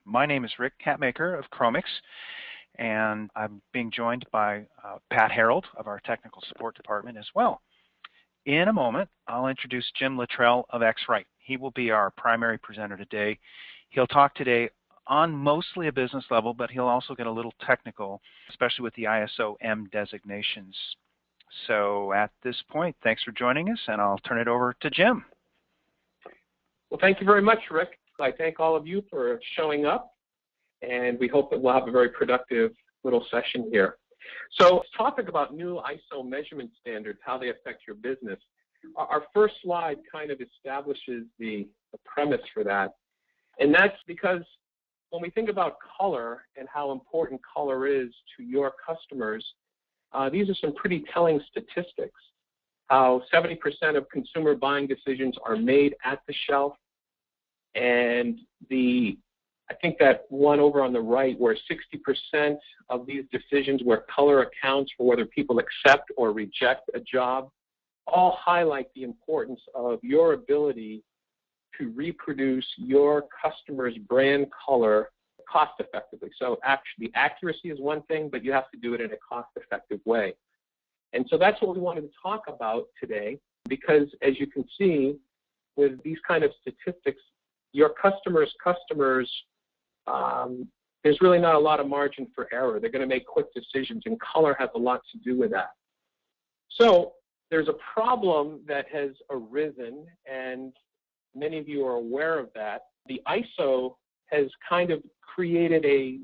My name is Rick Hatmaker of CHROMiX, and I'm being joined by Pat Herold of our technical support department as well. In a moment, I'll introduce Jim Luttrell of X-Rite. He will be our primary presenter today. He'll talk today on mostly a business level, but he'll also get a little technical, especially with the ISO M designations. So at this point, thanks for joining us, and I'll turn it over to Jim. Well, thank you very much, Rick. I thank all of you for showing up, and we hope that we'll have a very productive little session here. So, topic about new ISO measurement standards, how they affect your business. Our first slide kind of establishes the premise for that, and that's because when we think about color and how important color is to your customers, these are some pretty telling statistics. How 70% of consumer buying decisions are made at the shelf, and I think that one over on the right where 60% of these decisions where color accounts for whether people accept or reject a job, all highlight the importance of your ability to reproduce your customer's brand color cost effectively. So actually accuracy is one thing, but you have to do it in a cost effective way. And so that's what we wanted to talk about today, because as you can see with these kind of statistics, your customers, there's really not a lot of margin for error. They're going to make quick decisions, and color has a lot to do with that. So there's a problem that has arisen, and many of you are aware of that. The ISO has kind of created a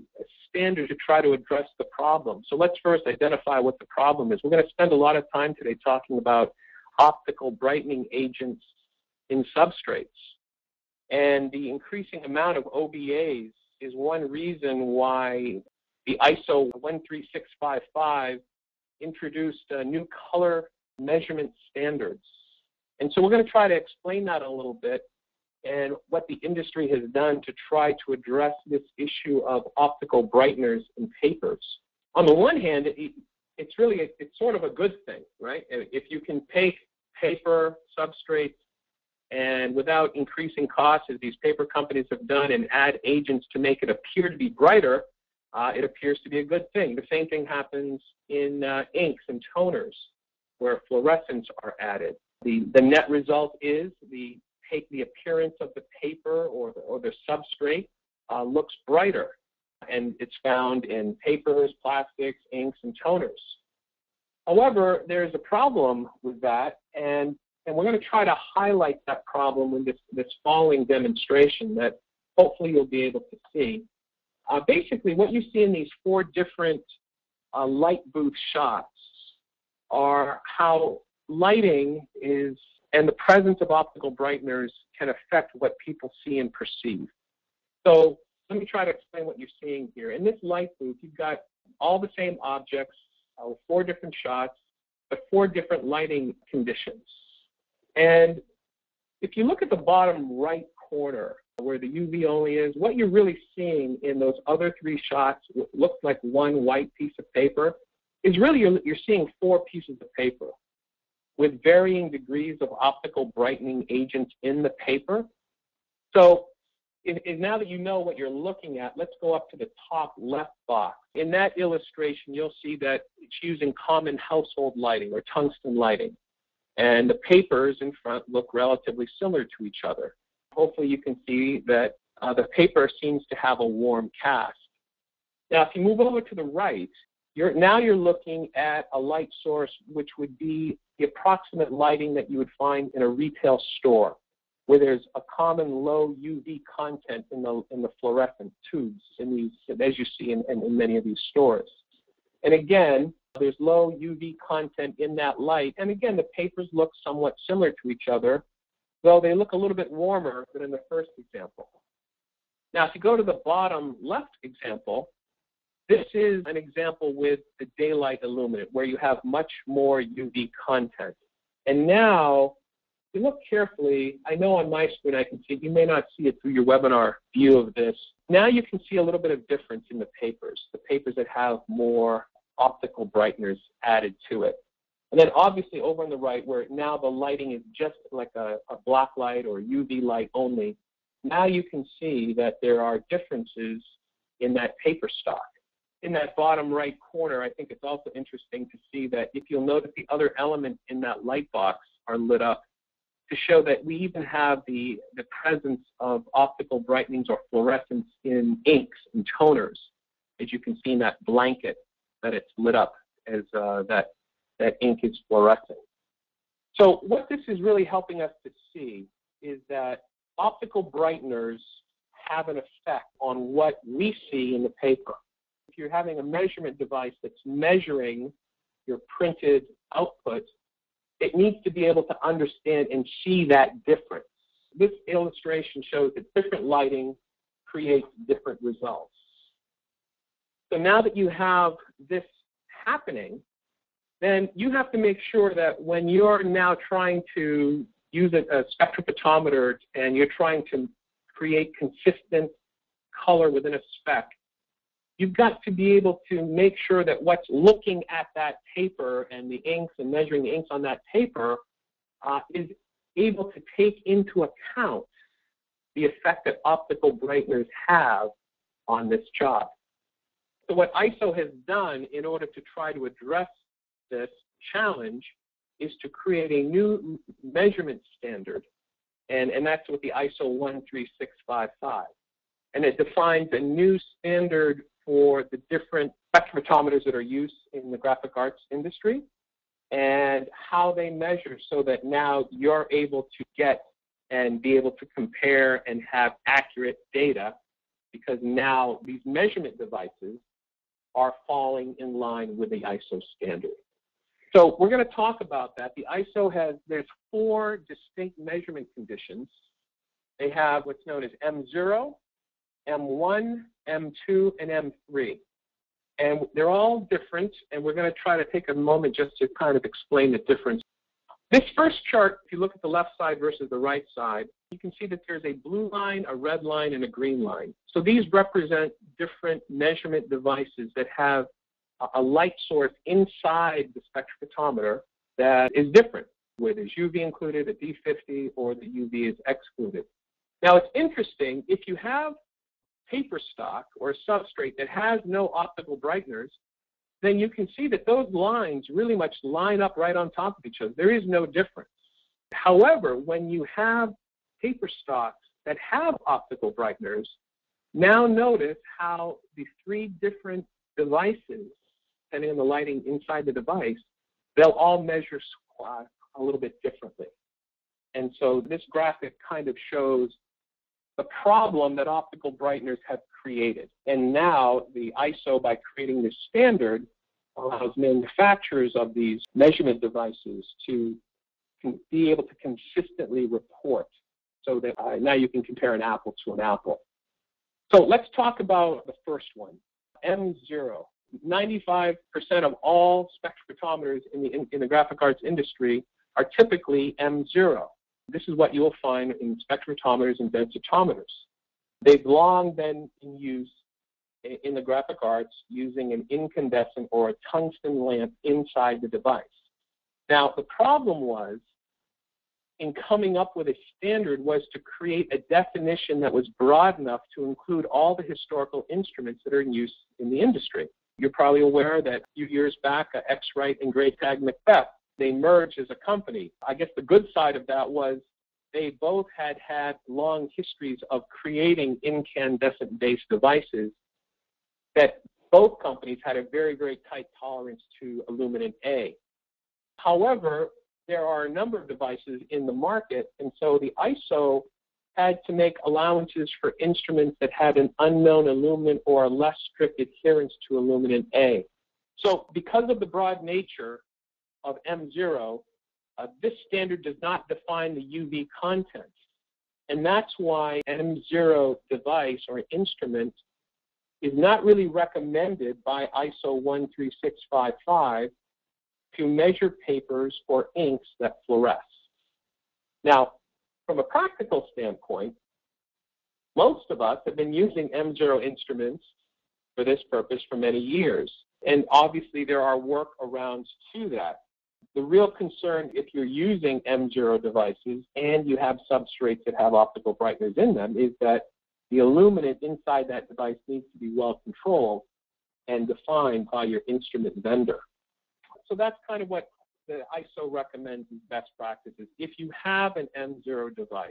standard to try to address the problem. So let's first identify what the problem is. We're going to spend a lot of time today talking about optical brightening agents in substrates. And the increasing amount of OBAs is one reason why the ISO 13655 introduced new color measurement standards. And so we're going to try to explain that a little bit and what the industry has done to try to address this issue of optical brighteners in papers. On the one hand, it's sort of a good thing, right? If you can take paper substrates and without increasing costs, as these paper companies have done, and add agents to make it appear to be brighter, it appears to be a good thing. The same thing happens in inks and toners, where fluorescents are added. The net result is the appearance of the paper or the substrate looks brighter, and it's found in papers, plastics, inks, and toners. However, there's a problem with that, and we're going to try to highlight that problem in this following demonstration that hopefully you'll be able to see. Basically, what you see in these four different light booth shots are how lighting is and the presence of optical brighteners can affect what people see and perceive. So let me try to explain what you're seeing here. In this light booth, you've got all the same objects, four different shots, but four different lighting conditions. And if you look at the bottom right corner where the UV only is, what you're really seeing in those other three shots, what looks like one white piece of paper, is really you're seeing four pieces of paper with varying degrees of optical brightening agents in the paper. So now that you know what you're looking at, let's go up to the top left box. In that illustration, you'll see that it's using common household lighting or tungsten lighting. And the papers in front look relatively similar to each other. Hopefully you can see that the paper seems to have a warm cast. Now, if you move over to the right, now you're looking at a light source which would be the approximate lighting that you would find in a retail store, where there's a common low UV content in the fluorescent tubes in these, as you see in many of these stores. And again, there's low UV content in that light. And again, the papers look somewhat similar to each other, though they look a little bit warmer than in the first example. Now, if you go to the bottom left example, this is an example with the daylight illuminant, where you have much more UV content. And now, if you look carefully, I know on my screen I can see, you may not see it through your webinar view of this. Now you can see a little bit of difference in the papers that have more optical brighteners added to it. And then obviously over on the right, where now the lighting is just like a black light or UV light only, now you can see that there are differences in that paper stock. In that bottom right corner, I think it's also interesting to see that if you'll notice the other elements in that light box are lit up to show that we even have the presence of optical brightenings or fluorescence in inks and toners, as you can see in that blanket that it's lit up as that ink is fluorescent. So what this is really helping us to see is that optical brighteners have an effect on what we see in the paper. If you're having a measurement device that's measuring your printed output, it needs to be able to understand and see that difference. This illustration shows that different lighting creates different results. So now that you have this happening, then you have to make sure that when you're now trying to use a spectrophotometer and you're trying to create consistent color within a spec, you've got to be able to make sure that what's looking at that paper and the inks and measuring the inks on that paper is able to take into account the effect that optical brighteners have on this job. So what ISO has done in order to try to address this challenge is to create a new measurement standard, and that's with the ISO 13655. And it defines a new standard for the different spectrophotometers that are used in the graphic arts industry and how they measure, so that now you're able to get and be able to compare and have accurate data, because now these measurement devices are falling in line with the ISO standard. So we're going to talk about that. The ISO there's 4 distinct measurement conditions. They have what's known as M0, M1, M2, and M3. And they're all different, and we're going to try to take a moment just to kind of explain the difference. This first chart, if you look at the left side versus the right side, you can see that there's a blue line, a red line, and a green line. So these represent different measurement devices that have a light source inside the spectrophotometer that is different, whether it's UV included, a D50, or the UV is excluded. Now it's interesting, if you have paper stock or a substrate that has no optical brighteners, then you can see that those lines really much line up right on top of each other. There is no difference. However, when you have paper stocks that have optical brighteners, now notice how the 3 different devices, depending on the lighting inside the device, they'll all measure a little bit differently. And so this graphic kind of shows the problem that optical brighteners have created. And now the ISO, by creating this standard, allows manufacturers of these measurement devices to be able to consistently report, so that now you can compare an apple to an apple. So let's talk about the first one, M0. 95% of all spectrophotometers in the graphic arts industry are typically M0. This is what you'll find in spectrophotometers and densitometers. They've long been in use in the graphic arts using an incandescent or a tungsten lamp inside the device. Now, the problem was, in coming up with a standard, was to create a definition that was broad enough to include all the historical instruments that are in use in the industry. You're probably aware that a few years back, X-Rite and Graytag Macbeth, they merged as a company. I guess the good side of that was they both had long histories of creating incandescent-based devices that both companies had a very, very tight tolerance to aluminum A. However, there are a number of devices in the market, and so the ISO had to make allowances for instruments that had an unknown aluminum or a less strict adherence to aluminum A. So because of the broad nature of M0, this standard does not define the UV content. And that's why an M0 device or instrument is not really recommended by ISO 13655 to measure papers or inks that fluoresce. Now, from a practical standpoint, most of us have been using M0 instruments for this purpose for many years. And obviously there are workarounds to that. The real concern if you're using M0 devices and you have substrates that have optical brighteners in them is that the illuminant inside that device needs to be well controlled and defined by your instrument vendor. So that's kind of what the ISO recommends as best practices. If you have an M0 device,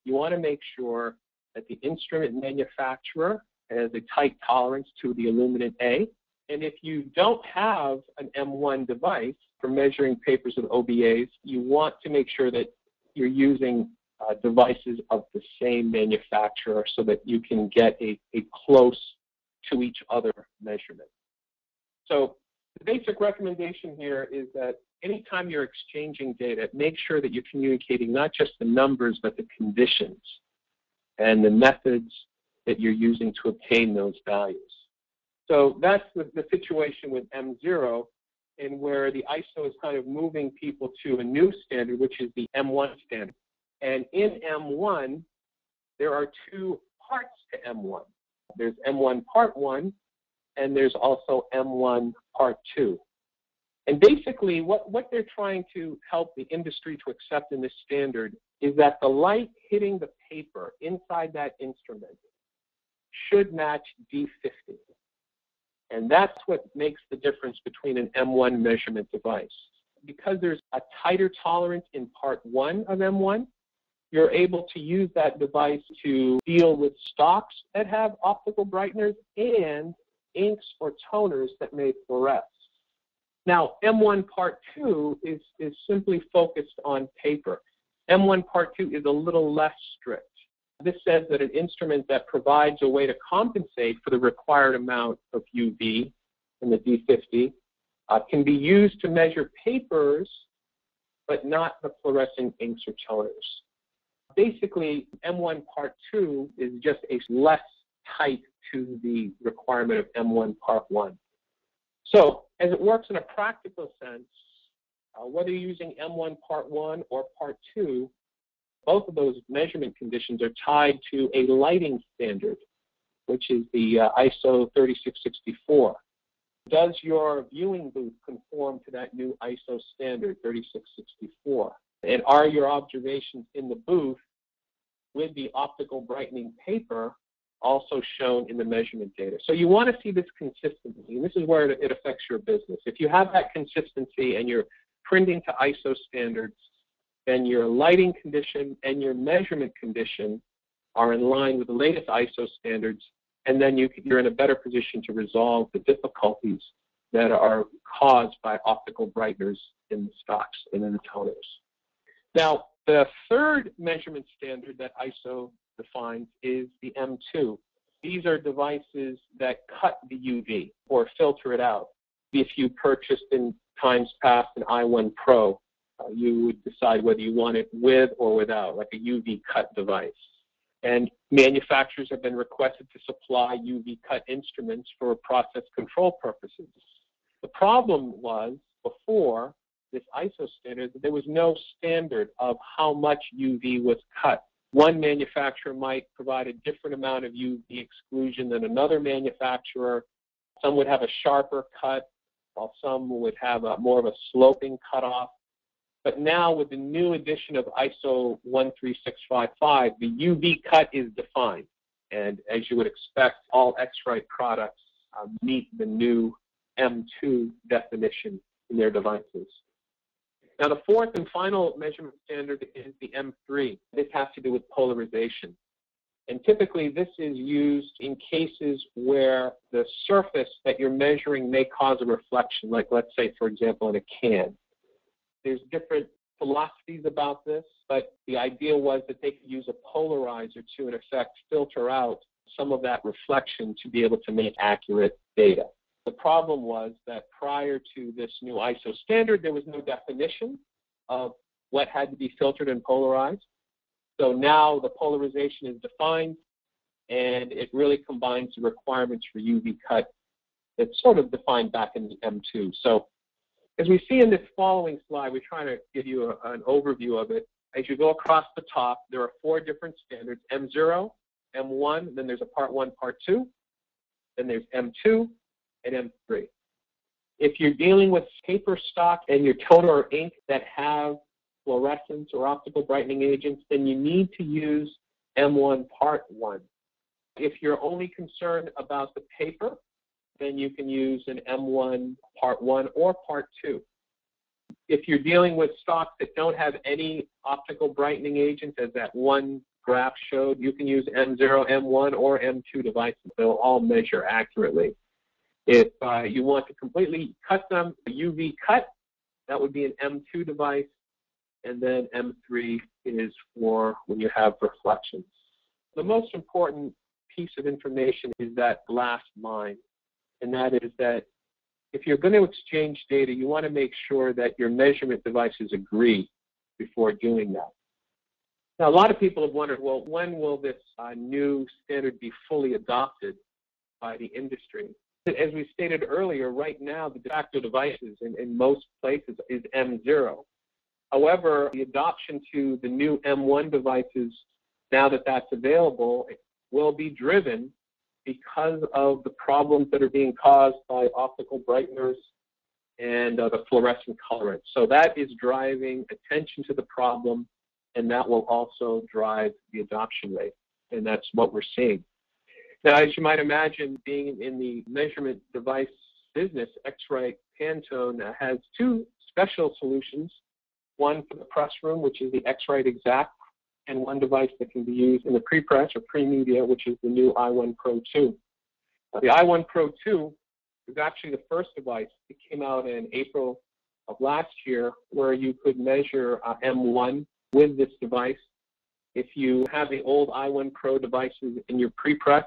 you want to make sure that the instrument manufacturer has a tight tolerance to the illuminant A. And if you don't have an M1 device for measuring papers with OBAs, you want to make sure that you're using devices of the same manufacturer so that you can get a close to each other measurement. So the basic recommendation here is that anytime you're exchanging data, make sure that you're communicating not just the numbers, but the conditions and the methods that you're using to obtain those values. So that's the situation with M0, and where the ISO is kind of moving people to a new standard, which is the M1 standard. And in M1, there are two parts to M1. There's M1 Part 1, and there's also M1 Part 2. And basically, what they're trying to help the industry to accept in this standard is that the light hitting the paper inside that instrument should match D50. And that's what makes the difference between an M1 measurement device. Because there's a tighter tolerance in Part 1 of M1, you're able to use that device to deal with stocks that have optical brighteners and inks or toners that may fluoresce. Now, M1 Part 2 is simply focused on paper. M1 Part 2 is a little less strict. This says that an instrument that provides a way to compensate for the required amount of UV in the D50 can be used to measure papers, but not the fluorescent inks or toners. Basically, M1 Part 2 is just a less tight to the requirement of M1 Part 1. So, as it works in a practical sense, whether you're using M1 Part 1 or Part 2, both of those measurement conditions are tied to a lighting standard, which is the ISO 3664. Does your viewing booth conform to that new ISO standard, 3664? And are your observations in the booth with the optical brightening paper also shown in the measurement data? So you want to see this consistency, and this is where it affects your business. If you have that consistency and you're printing to ISO standards, then your lighting condition and your measurement condition are in line with the latest ISO standards, and then you're in a better position to resolve the difficulties that are caused by optical brighteners in the stocks and in the toners. Now, the third measurement standard that ISO defines is the M2. These are devices that cut the UV or filter it out. If you purchased in times past an i1 Pro, you would decide whether you want it with or without, like a UV cut device. And manufacturers have been requested to supply UV cut instruments for process control purposes. The problem was, before this ISO standard, that there was no standard of how much UV was cut. One manufacturer might provide a different amount of UV exclusion than another manufacturer. Some would have a sharper cut, while some would have more of a sloping cutoff. But now with the new edition of ISO 13655, the UV cut is defined. And as you would expect, all X-Rite products meet the new M2 definition in their devices. Now the fourth and final measurement standard is the M3. This has to do with polarization. And typically this is used in cases where the surface that you're measuring may cause a reflection, like let's say, for example, in a can. There's different philosophies about this, but the idea was that they could use a polarizer to, in effect, filter out some of that reflection to be able to make accurate data. The problem was that prior to this new ISO standard, there was no definition of what had to be filtered and polarized. So now the polarization is defined, and it really combines the requirements for UV cut that's sort of defined back in the M2. So as we see in this following slide, we're trying to give you an overview of it. As you go across the top, there are four different standards: M0, M1, then there's a Part 1, Part 2, then there's M2, and M3. If you're dealing with paper stock and your toner or ink that have fluorescence or optical brightening agents, then you need to use M1 Part 1. If you're only concerned about the paper, then you can use an M1 Part 1 or Part 2. If you're dealing with stocks that don't have any optical brightening agents, as that one graph showed, you can use M0, M1, or M2 devices. They'll all measure accurately. If you want to completely cut them, a UV cut, that would be an M2 device, and then M3 is for when you have reflections. The most important piece of information is that last line, and that is that if you're going to exchange data, you want to make sure that your measurement devices agree before doing that. Now, a lot of people have wondered, well, when will this new standard be fully adopted by the industry? As we stated earlier, right now, the de facto devices in most places is M0. However, the adoption to the new M1 devices, now that that's available, will be driven because of the problems that are being caused by optical brighteners and the fluorescent colorants. So that is driving attention to the problem, and that will also drive the adoption rate, and that's what we're seeing. Now, as you might imagine, being in the measurement device business, X-Rite Pantone has two special solutions, one for the press room, which is the X-Rite Exact, and one device that can be used in the pre-press or pre-media, which is the new i1 Pro 2. The i1 Pro 2 is actually the first device. It came out in April of last year, where you could measure M1 with this device. If you have the old i1 Pro devices in your pre-press,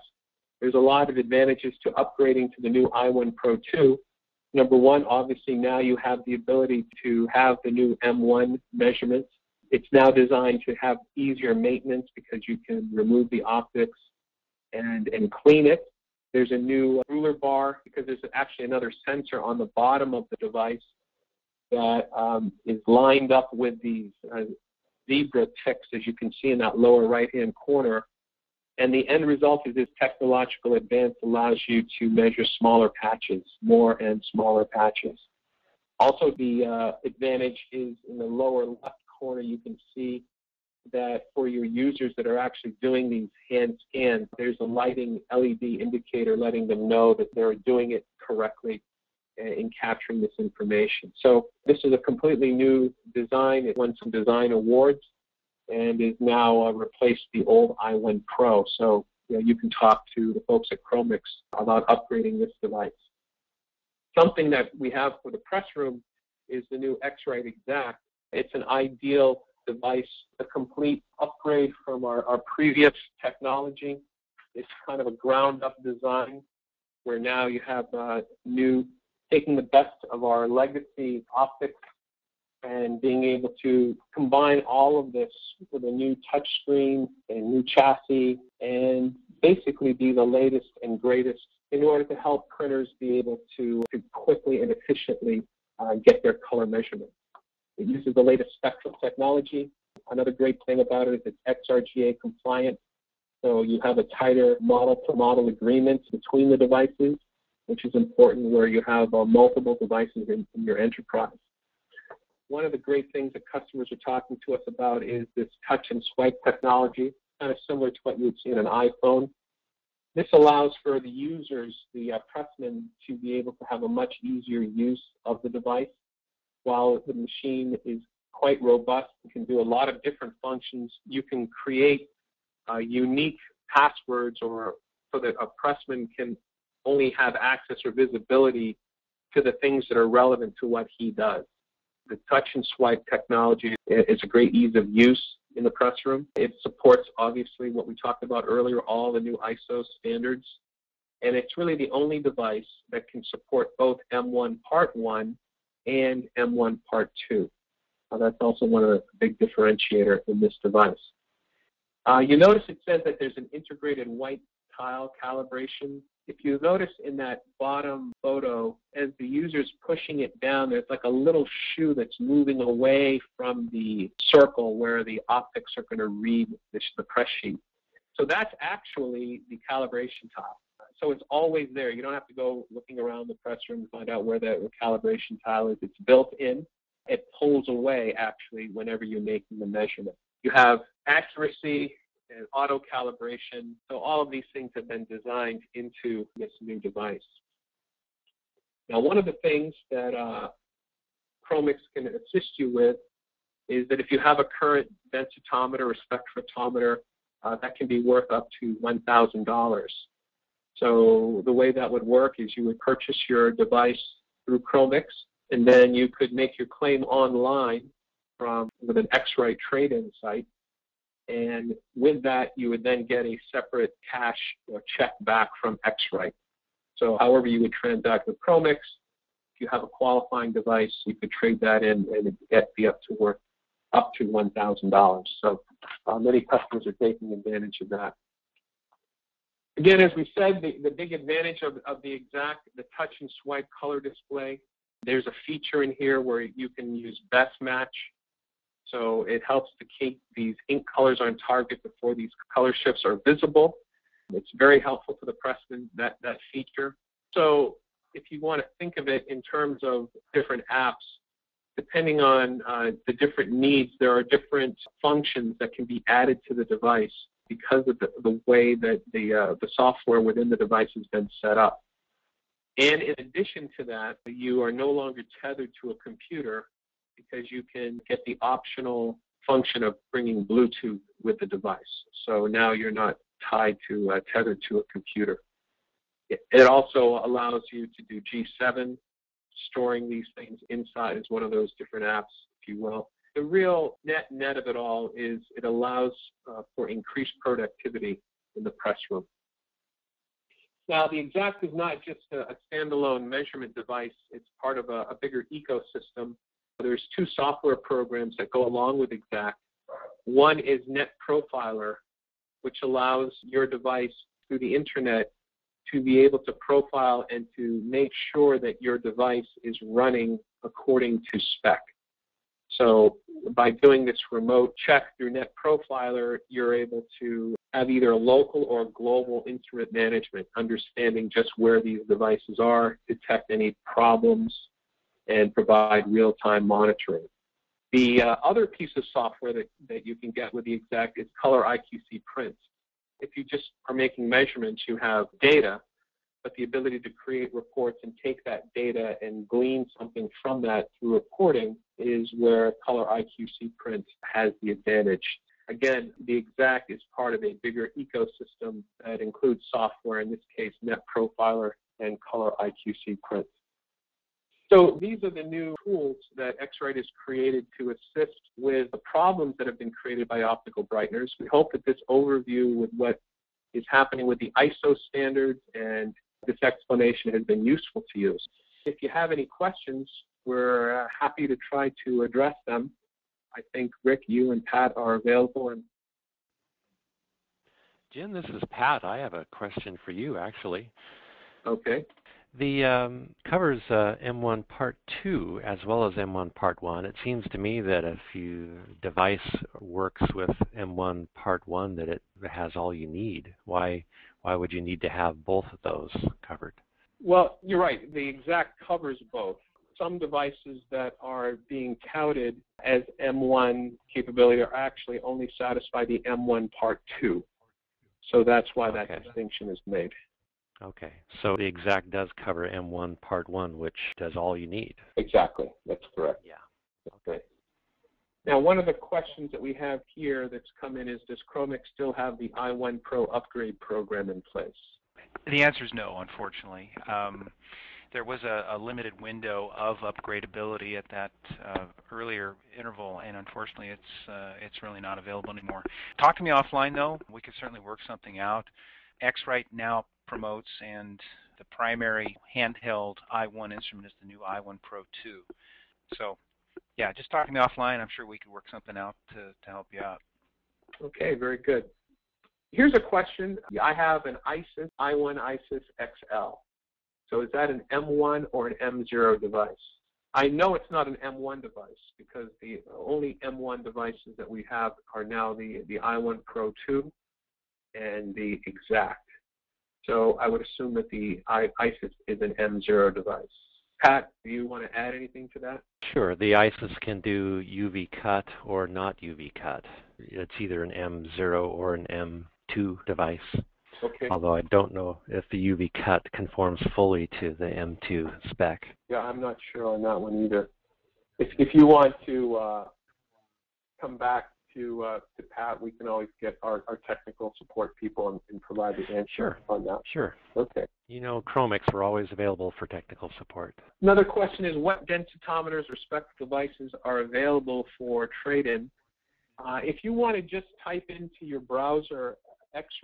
there's a lot of advantages to upgrading to the new i1 Pro 2. Number one, obviously now you have the ability to have the new M1 measurements. It's now designed to have easier maintenance because you can remove the optics and clean it. There's a new ruler bar because there's actually another sensor on the bottom of the device that is lined up with these zebra ticks, as you can see in that lower right-hand corner. And the end result is this technological advance allows you to measure smaller patches, more and smaller patches. Also, the advantage is in the lower left corner, you can see that for your users that are actually doing these hand scans, there's a lighting LED indicator letting them know that they're doing it correctly in capturing this information. So this is a completely new design. It won some design awards and is now replaced the old i1 Pro. So you can talk to the folks at CHROMiX about upgrading this device. Something that we have for the press room is the new X-Rite Exact. It's an ideal device, a complete upgrade from our previous technology. It's kind of a ground-up design where now you have taking the best of our legacy optics and being able to combine all of this with a new touchscreen and new chassis and basically be the latest and greatest in order to help printers be able to quickly and efficiently get their color measurements. It uses the latest spectral technology. Another great thing about it is it's XRGA compliant, so you have a tighter model-to-model agreement between the devices, which is important where you have multiple devices in your enterprise. One of the great things that customers are talking to us about is this touch and swipe technology, kind of similar to what you would see in an iPhone. This allows for the users, the pressmen, to be able to have a much easier use of the device. While the machine is quite robust and can do a lot of different functions, you can create unique passwords so that a pressman can only have access or visibility to the things that are relevant to what he does. The touch and swipe technology is a great ease of use in the press room. It supports, obviously, what we talked about earlier, all the new ISO standards. And it's really the only device that can support both M1 Part 1 and M1 Part 2. That's also one of the big differentiator in this device. You notice it says that there's an integrated white tile calibration. If you notice in that bottom photo, as the user's pushing it down, there's like a little shoe that's moving away from the circle where the optics are going to read the press sheet. So that's actually the calibration tile. So it's always there. You don't have to go looking around the press room to find out where the calibration tile is. It's built in. It pulls away, actually, whenever you're making the measurement. You have accuracy and auto calibration. So all of these things have been designed into this new device. Now, one of the things that CHROMiX can assist you with is that if you have a current densitometer or spectrophotometer, that can be worth up to $1,000. So the way that would work is you would purchase your device through CHROMiX, and then you could make your claim online with an X-Rite trade-in site. And with that, you would then get a separate cash or check back from X-Rite. So however you would transact with CHROMiX, if you have a qualifying device, you could trade that in and it would be up to $1,000. So many customers are taking advantage of that. Again, as we said, the big advantage of the Exact, the touch and swipe color display, there's a feature in here where you can use best match. So it helps to keep these ink colors on target before these color shifts are visible. It's very helpful to the pressman, that feature. So if you want to think of it in terms of different apps, depending on the different needs, there are different functions that can be added to the device because of the way that the software within the device has been set up. And in addition to that, you are no longer tethered to a computer because you can get the optional function of bringing Bluetooth with the device. So now you're not tethered to a computer. It also allows you to do G7, storing these things inside is one of those different apps, if you will. The real net of it all is it allows for increased productivity in the press room. Now, the Exact is not just a standalone measurement device. It's part of a bigger ecosystem. There's two software programs that go along with Exact. One is Net Profiler, which allows your device through the internet to be able to profile and to make sure that your device is running according to spec. So by doing this remote check through Net Profiler, you're able to have either a local or global instrument management, understanding just where these devices are, detect any problems, and provide real-time monitoring. The other piece of software that you can get with the Exact is Color IQC prints. If you just are making measurements, you have data, but the ability to create reports and take that data and glean something from that through reporting is where Color IQC print has the advantage. Again, the Exact is part of a bigger ecosystem that includes software, in this case, Net Profiler and Color IQC print. So these are the new tools that X-Rite has created to assist with the problems that have been created by optical brighteners. We hope that this overview with what is happening with the ISO standards and this explanation has been useful to you. If you have any questions, we're happy to try to address them. I think, Rick, you and Pat are available. Jim, this is Pat. I have a question for you, actually. Okay. The covers M1 Part 2 as well as M1 Part 1. It seems to me that if your device works with M1 Part 1, that it has all you need. Why would you need to have both of those covered? Well, you're right. The Exact covers both. Some devices that are being touted as M1 capability are actually only satisfy the M1 Part 2. So that's why that distinction is made. Okay, so the Exact does cover M1 Part 1, which does all you need. Exactly, that's correct. Yeah. Okay. Now, one of the questions that we have here that's come in is, does CHROMiX still have the i1 Pro upgrade program in place? The answer is no, unfortunately. There was a limited window of upgradability at that earlier interval, and unfortunately it's really not available anymore. Talk to me offline, though. We could certainly work something out. X-Rite now promotes, and the primary handheld i1 instrument is the new i1 Pro 2. So, yeah, just talk to me offline. I'm sure we could work something out to help you out. Okay, very good. Here's a question. I have an i1 ISIS XL. So is that an M1 or an M0 device? I know it's not an M1 device because the only M1 devices that we have are now the i1 Pro 2 and the Exact. So I would assume that the ISIS is an M0 device. Pat, do you want to add anything to that? Sure. The ISIS can do UV cut or not UV cut. It's either an M0 or an M2 device. Okay. Although I don't know if the UV cut conforms fully to the M2 spec. Yeah, I'm not sure on that one either. If you want to come back to Pat, we can always get our technical support people and provide the answer on that. Sure. Okay. You know, CHROMiX, we're always available for technical support. Another question is, what densitometers or spec devices are available for trade-in? If you want to just type into your browser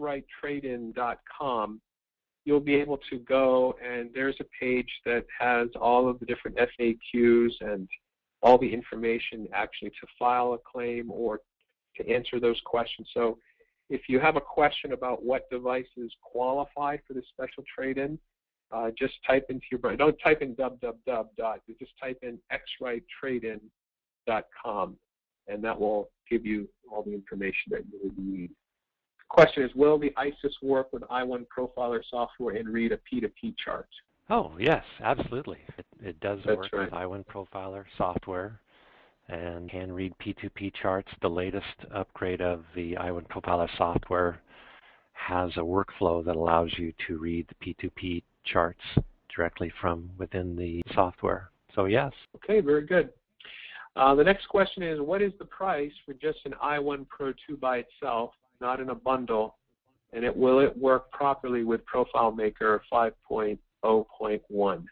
xritetradein.com, you'll be able to go, and there's a page that has all of the different FAQs and all the information actually to file a claim or to answer those questions. So if you have a question about what devices qualify for this special trade-in, just type into your browser. Don't type in just type in xritetradein.com, and that will give you all the information that you would need. The question is, will the ISIS work with I1 Profiler software and read a P2P chart? Oh, yes, absolutely. It does work right. with I1 Profiler software and can read P2P charts. The latest upgrade of the I1 Profiler software has a workflow that allows you to read the P2P charts directly from within the software. So yes. Okay, very good. The next question is, what is the price for just an I1 Pro 2 by itself, not in a bundle, and will it work properly with Profile Maker 5.0.1?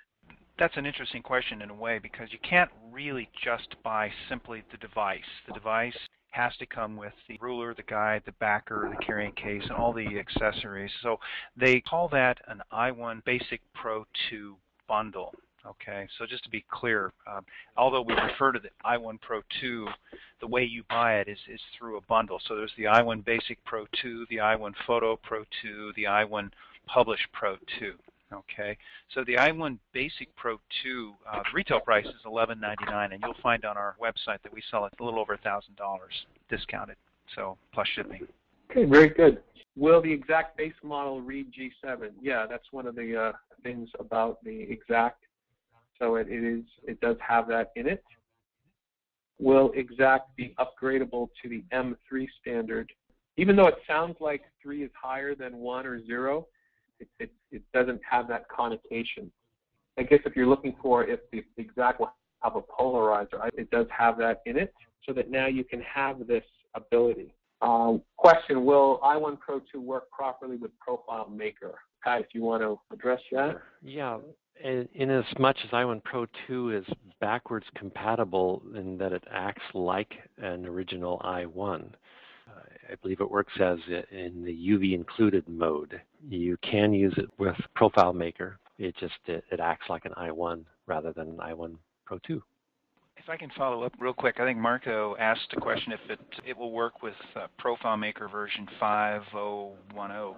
That's an interesting question in a way, because you can't really just buy simply the device. The device has to come with the ruler, the guide, the backer, the carrying case, and all the accessories. So they call that an I1 Basic Pro 2 bundle. Okay, so just to be clear, although we refer to the I1 Pro 2, the way you buy it is through a bundle. So there's the I1 Basic Pro 2, the I1 Photo Pro 2, the I1 Publish Pro 2. Okay, so the I1 Basic Pro 2, the retail price is $11.99, and you'll find on our website that we sell it a little over $1,000 discounted, so plus shipping. Okay, very good. Will the exact base model read G7? Yeah, that's one of the things about the exact. So it does have that in it. Will exact be upgradable to the M3 standard? Even though it sounds like 3 is higher than 1 or 0, it doesn't have that connotation. I guess if you're looking for if the exact will have a polarizer, it does have that in it, so that now you can have this ability. Question, will I1 Pro 2 work properly with Profile Maker? Pat, if you want to address that. Yeah, in as much as I1 Pro 2 is backwards compatible in that it acts like an original I1. I believe it works as in the UV included mode. You can use it with Profile Maker. It acts like an I1 rather than an I1 Pro 2. If I can follow up real quick, I think Marco asked a question if it will work with Profile Maker version 5.0.10,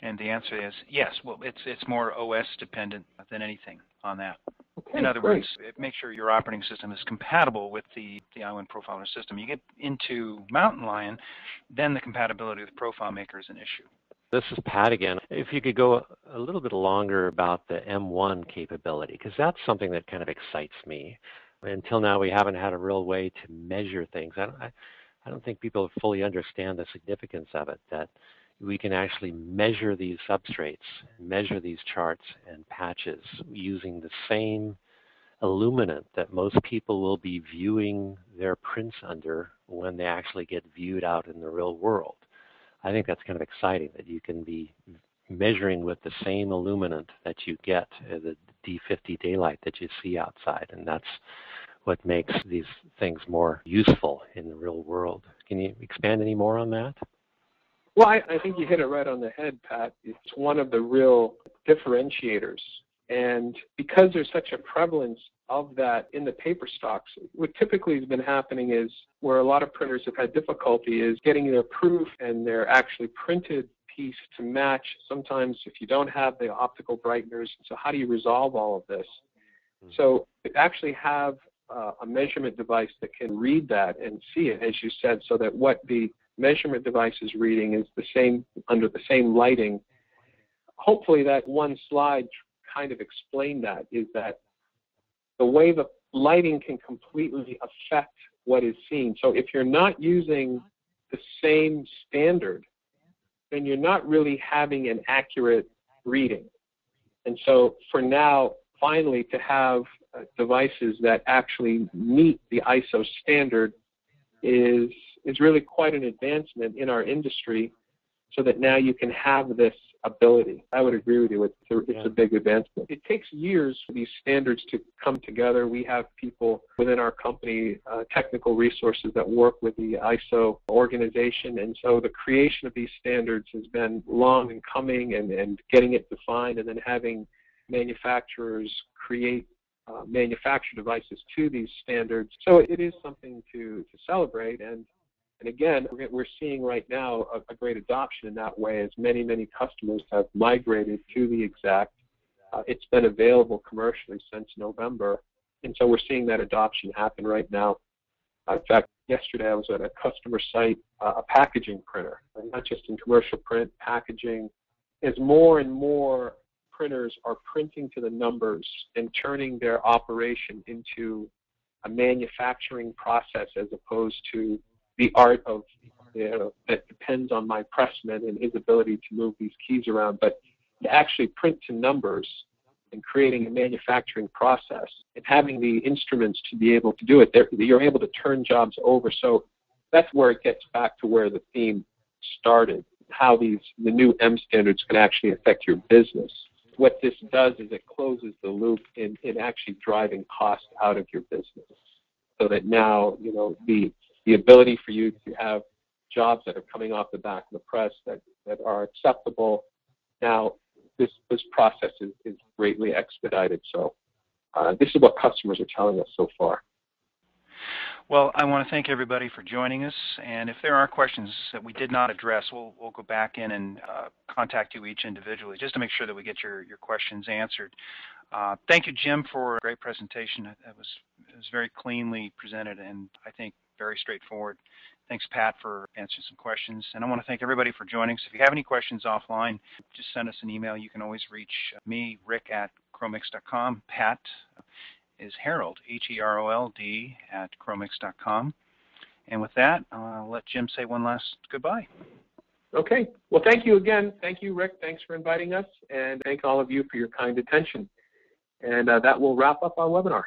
and the answer is yes. Well, it's more OS dependent than anything on that. Okay, in other great. words, make sure your operating system is compatible with the I1 Profiler system. You get into Mountain Lion, then the compatibility with Profile Maker is an issue. This is Pat again. If you could go a little bit longer about the M1 capability, because that's something that kind of excites me. Until now, we haven't had a real way to measure things. I don't think people fully understand the significance of it, that we can actually measure these substrates, measure these charts and patches using the same illuminant that most people will be viewing their prints under when they actually get viewed out in the real world. I think that's kind of exciting that you can be measuring with the same illuminant that you get, the D50 daylight that you see outside, and that's what makes these things more useful in the real world. Can you expand any more on that? Well, I think you hit it right on the head, Pat. It's one of the real differentiators. And because there's such a prevalence of that in the paper stocks, what typically has been happening is where a lot of printers have had difficulty is getting their proof and their actually printed piece to match. Sometimes if you don't have the optical brighteners, so how do you resolve all of this? So to actually have a measurement device that can read that and see it, as you said, so that what the measurement device is reading is the same, under the same lighting, hopefully that one slide kind of explained that, is that the way the lighting can completely affect what is seen. So if you're not using the same standard, then you're not really having an accurate reading. And so for now, finally, to have devices that actually meet the ISO standard is really quite an advancement in our industry, so that now you can have this ability. I would agree with you. It's a big advancement. It takes years for these standards to come together. We have people within our company, technical resources that work with the ISO organization, and so the creation of these standards has been long in coming, and getting it defined, and then having manufacturers create manufacture devices to these standards. So it is something to celebrate, and again, we're seeing right now a great adoption in that way, as many, many customers have migrated to the Exact. It's been available commercially since November, and so we're seeing that adoption happen right now. In fact, yesterday I was at a customer site, a packaging printer, not just in commercial print, packaging. As more and more printers are printing to the numbers and turning their operation into a manufacturing process as opposed to the art of, that depends on my pressman and his ability to move these keys around, but to actually print to numbers and creating a manufacturing process and having the instruments to be able to do it, you're able to turn jobs over. So that's where it gets back to where the theme started, how the new M standards can actually affect your business. What this does is it closes the loop in actually driving cost out of your business, so that now, the ability for you to have jobs that are coming off the back of the press that are acceptable. Now, this process is greatly expedited. So this is what customers are telling us so far. Well, I want to thank everybody for joining us. And if there are questions that we did not address, we'll go back in and contact you each individually, just to make sure that we get your questions answered. Thank you, Jim, for a great presentation. It was very cleanly presented, and I think very straightforward. Thanks, Pat, for answering some questions. And I want to thank everybody for joining us. If you have any questions offline, just send us an email. You can always reach me, Rick, at CHROMiX.com. Pat is Herold, Herold, at CHROMiX.com. And with that, I'll let Jim say one last goodbye. Okay. Well, thank you again. Thank you, Rick. Thanks for inviting us. And thank all of you for your kind attention. And that will wrap up our webinar.